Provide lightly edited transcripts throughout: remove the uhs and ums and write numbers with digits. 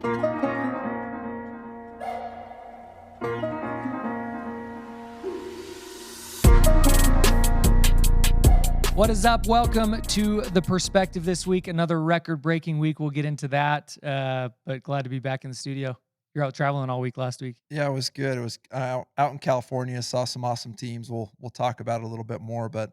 What is up? Welcome to The Perspective this week. Another record-breaking week. We'll get into that, but glad to be back in the studio. You're out traveling all week last week. Yeah, it was good. It was out in California. Saw some awesome teams. We'll talk about it a little bit more, but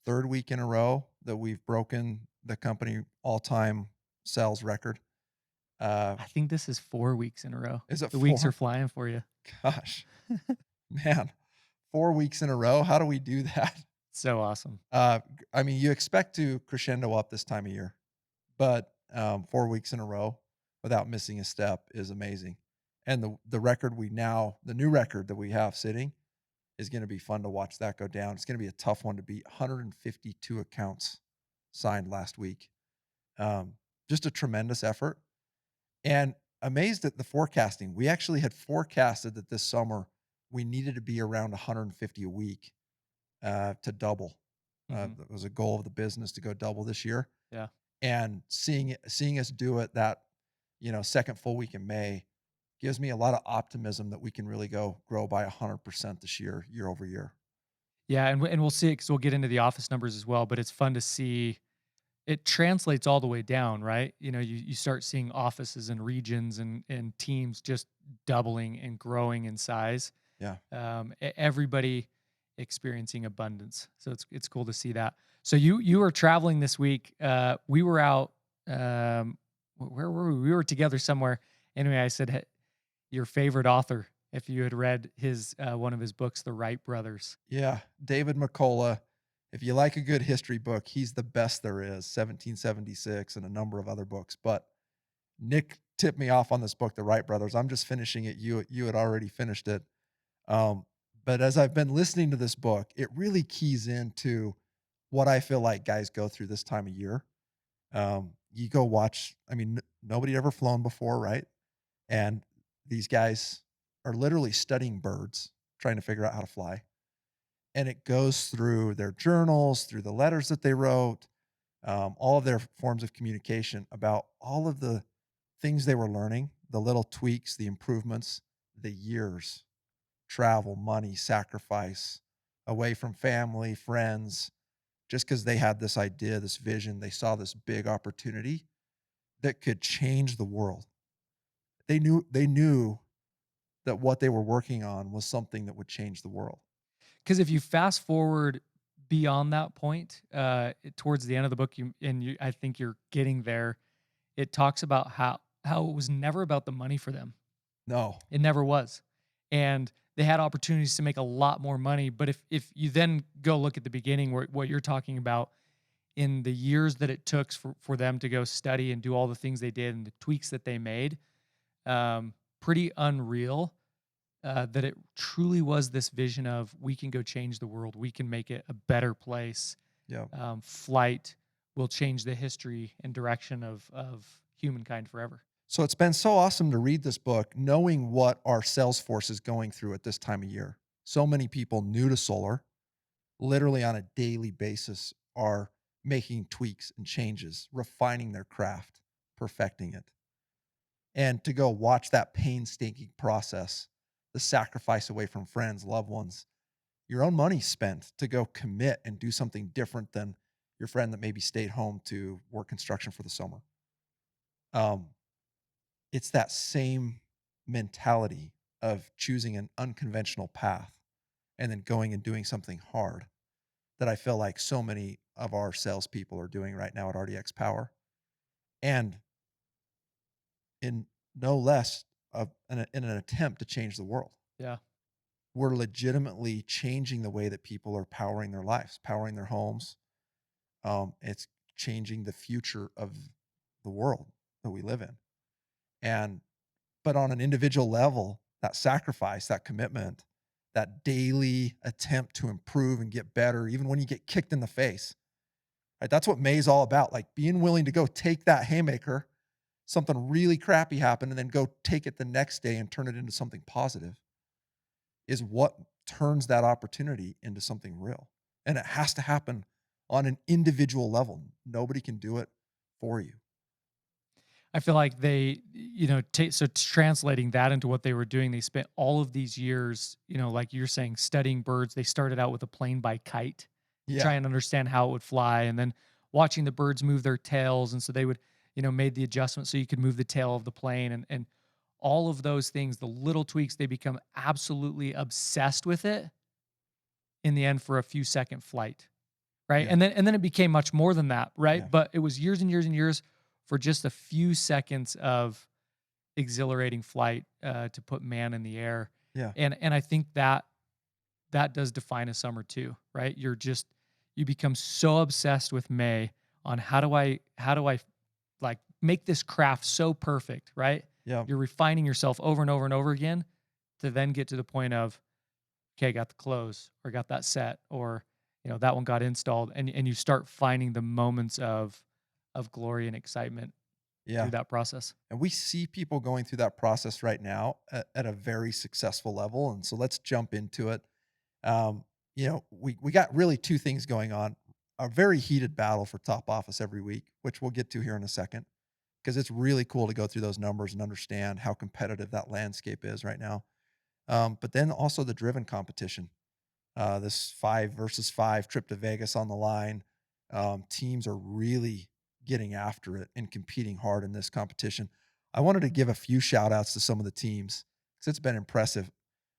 third week in a row that we've broken the company all-time sales record. Uh, I think this is 4 weeks in a row. is it The weeks are 4? flying for you. Gosh, man, 4 weeks in a row. How do we do that? So awesome. I mean, you expect to crescendo up this time of year, but 4 weeks in a row without missing a step is amazing. And the new record that we have sitting is going to be fun to watch that go down. It's going to be a tough one to beat. 152 accounts signed last week. Just a tremendous effort, and amazed at the forecasting. We actually had forecasted that this summer we needed to be around 150 a week to double. Mhm. That was a goal of the business to go double this year. Yeah. And seeing us do it that second full week in May gives me a lot of optimism that we can really go grow by 100% this year over year. Yeah, and we'll see it because 'cause we'll get into the office numbers as well, but it's fun to see it translates all the way down, right? You start seeing offices and regions and teams just doubling and growing in size. Yeah. Everybody experiencing abundance. So it's cool to see that. So you were traveling this week. We were out. Where were we? We were together somewhere. Anyway, I said, "Hey, your favorite author. If you had read his one of his books, The Wright Brothers." Yeah, David McCullough. If you like a good history book, he's the best there is. 1776 and a number of other books. But Nick tipped me off on this book, The Wright Brothers. I'm just finishing it. You had already finished it. Um, but as I've been listening to this book, it really keys into what I feel like guys go through this time of year. You go watch. I mean, nobody ever flown before, right? And these guys are literally studying birds, trying to figure out how to fly. And it goes through their journals, through the letters that they wrote, all of their forms of communication about all of the things they were learning, the little tweaks, the improvements, the years, travel, money, sacrifice, away from family, friends, just because they had this idea, this vision, they saw this big opportunity that could change the world. They knew that what they were working on was something that would change the world. Because if you fast forward beyond that point, towards the end of the book, I think you're getting there. It talks about how it was never about the money for them. No. It never was, and they had opportunities to make a lot more money. But if you then go look at the beginning, where what you're talking about, in the years that it took for them to go study and do all the things they did and the tweaks that they made, pretty unreal. That it truly was this vision of we can go change the world, we can make it a better place. Yeah. Flight will change the history and direction of humankind forever. So it's been so awesome to read this book, knowing what our sales force is going through at this time of year. So many people new to solar, literally on a daily basis, are making tweaks and changes, refining their craft, perfecting it. And to go watch that painstaking process, the sacrifice away from friends, loved ones, your own money spent to go commit and do something different than your friend that maybe stayed home to work construction for the summer. Um, it's that same mentality of choosing an unconventional path and then going and doing something hard that I feel like so many of our salespeople are doing right now at RDX Power. And in no less in an attempt to change the world. Yeah. We're legitimately changing the way that people are powering their lives, powering their homes. It's changing the future of the world that we live in. And but on an individual level, that sacrifice, that commitment, that daily attempt to improve and get better, even when you get kicked in the face, right? That's what May's all about. Like being willing to go take that haymaker, something really crappy happened, and then go take it the next day and turn it into something positive is what turns that opportunity into something real. And it has to happen on an individual level. Nobody can do it for you. I feel like they, so translating that into what they were doing, they spent all of these years, like you're saying, studying birds. They started out with a plane by kite to try Yeah, and understand how it would fly, and then watching the birds move their tails. And so they would, made the adjustment so you could move the tail of the plane, and all of those things, the little tweaks, they become absolutely obsessed with it in the end for a few second flight. Right. yeah, And then it became much more than that. Right. yeah, But it was years and years and years for just a few seconds of exhilarating flight to put man in the air. yeah, And I think that does define a summer too, right? You become so obsessed with May on how do I like make this craft so perfect, right? yeah, You're refining yourself over and over and over again to then get to the point of, okay, I got the clothes or got that set or that one got installed, and you start finding the moments of glory and excitement yeah. through that process. And we see people going through that process right now at a very successful level. And so let's jump into it. Um, we got really two things going on. A very heated battle for top office every week, which we'll get to here in a second, because it's really cool to go through those numbers and understand how competitive that landscape is right now. But then also the driven competition. This 5 versus 5 trip to Vegas on the line. Teams are really getting after it and competing hard in this competition. I wanted to give a few shout outs to some of the teams because it's been impressive.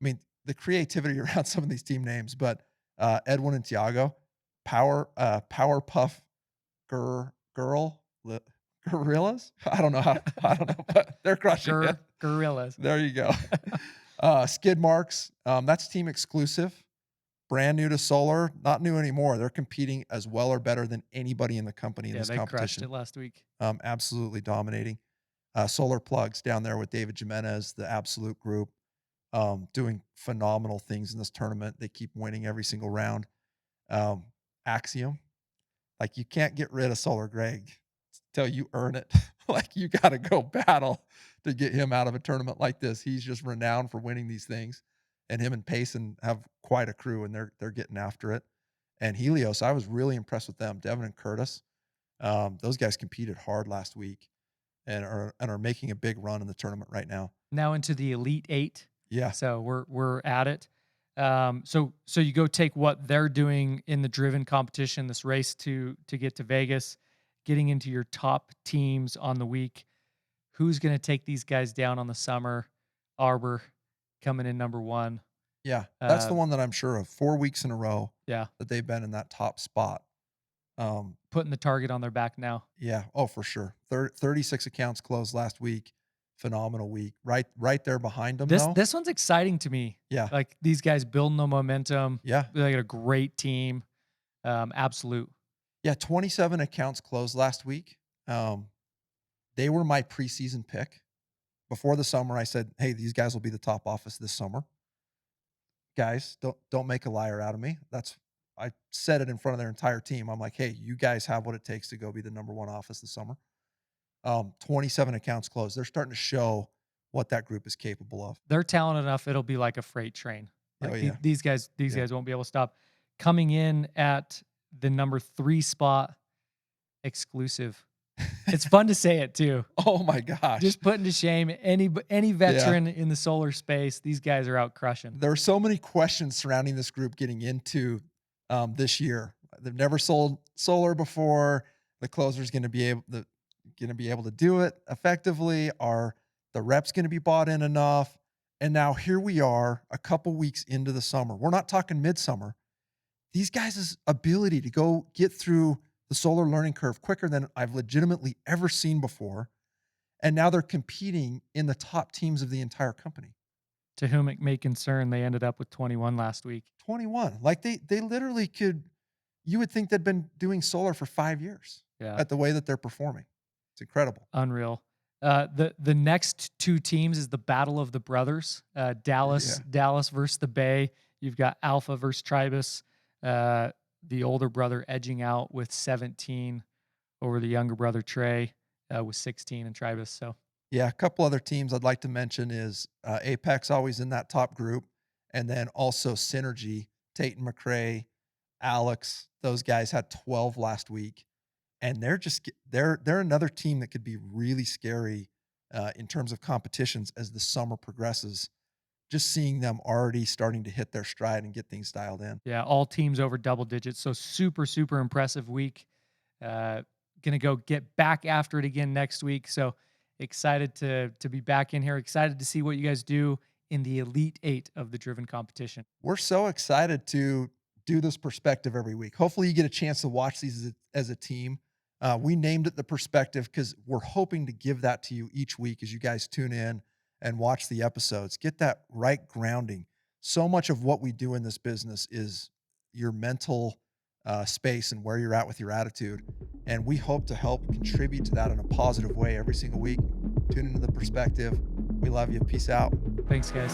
I mean, the creativity around some of these team names, but Edwin and Tiago, Powerpuff Girl, Gorillas. I don't know how. I don't know, but they're crushing it. Gorillas. There you go. Skid Marks. That's team exclusive. Brand new to solar, not new anymore. They're competing as well or better than anybody in the company in Yeah, this they crushed it competition. last week. Absolutely dominating. Solar Plugs down there with David Jimenez, the absolute group, doing phenomenal things in this tournament. They keep winning every single round. Um, Axiom, like you can't get rid of Solar Greg till you earn it. Like you got to go battle to get him out of a tournament like this. He's just renowned for winning these things, and him and Payson have quite a crew, and they're getting after it. And Helios, I was really impressed with them. Devin and Curtis, those guys competed hard last week and are making a big run in the tournament right now. Now into the Elite Eight. Yeah, So we're at it. So you go take what they're doing in the driven competition, this race to get to Vegas, getting into your top teams on the week. Who's going to take these guys down on the summer? Arbor coming in number one. yeah, that's the Uh, one that I'm sure of. 4 weeks in a row yeah, that they've been in that top spot. Um, putting the target on their back now. Yeah. Oh, for sure. 36 accounts closed last week. Phenomenal week. Right there behind them, This though. this one's exciting to me. Yeah. Like these guys building the momentum. Yeah. They got a great team. Absolute. Yeah. 27 accounts closed last week. Um, they were my preseason pick. Before the summer, I said, "Hey, these guys will be the top office this summer." Guys, don't make a liar out of me. I said it in front of their entire team. I'm like, "Hey, you guys have what it takes to go be the number one office this summer." 27 accounts closed. They're starting to show what that group is capable of. They're talented enough. It'll be like a freight train. Oh Like yeah. these Yeah. guys won't be able to stop. Coming in at the number 3 spot, exclusive. It's fun to say it too. Oh my gosh. Just putting to shame any Yeah. veteran in the solar space. These guys are out crushing. There are so many questions surrounding this group getting into this year. They've never sold solar before. The closer's going to be able to do it effectively. Are the reps going to be bought in enough? And now here we are, a couple weeks into the summer. We're not talking midsummer. These guys' ability to go get through the solar learning curve quicker than I've legitimately ever seen before. And now they're competing in the top teams of the entire company. To whom it may concern, they ended up with 21 last week. 21. Like they literally could, you would think they'd been doing solar for 5 years Yeah, at the way that they're performing. It's incredible. unreal. The next two teams is the battle of the brothers. Yeah. Dallas versus the Bay. You've got Alpha versus Tribus. The older brother edging out with 17 over the younger brother Trey with 16 and Tribus. So Yeah. A couple other teams I'd like to mention is Apex, always in that top group. And then also Synergy, Tate and McRae, Alex. Those guys had 12 last week. and they're another team that could be really scary in terms of competitions as the summer progresses. Just seeing them already starting to hit their stride and get things dialed in. Yeah, all teams over double digits. So super, super impressive week. Uh, gonna go get back after it again next week. So excited to be back in here. Excited to see what you guys do in the Elite Eight of the Driven competition. We're so excited to do this perspective every week. Hopefully, you get a chance to watch these as a team. We named it the perspective because we're hoping to give that to you each week as you guys tune in and watch the episodes. Get that right grounding. So much of what we do in this business is your mental space and where you're at with your attitude. And we hope to help contribute to that in a positive way every single week. Tune into the perspective. We love you. Peace out. Thanks, guys.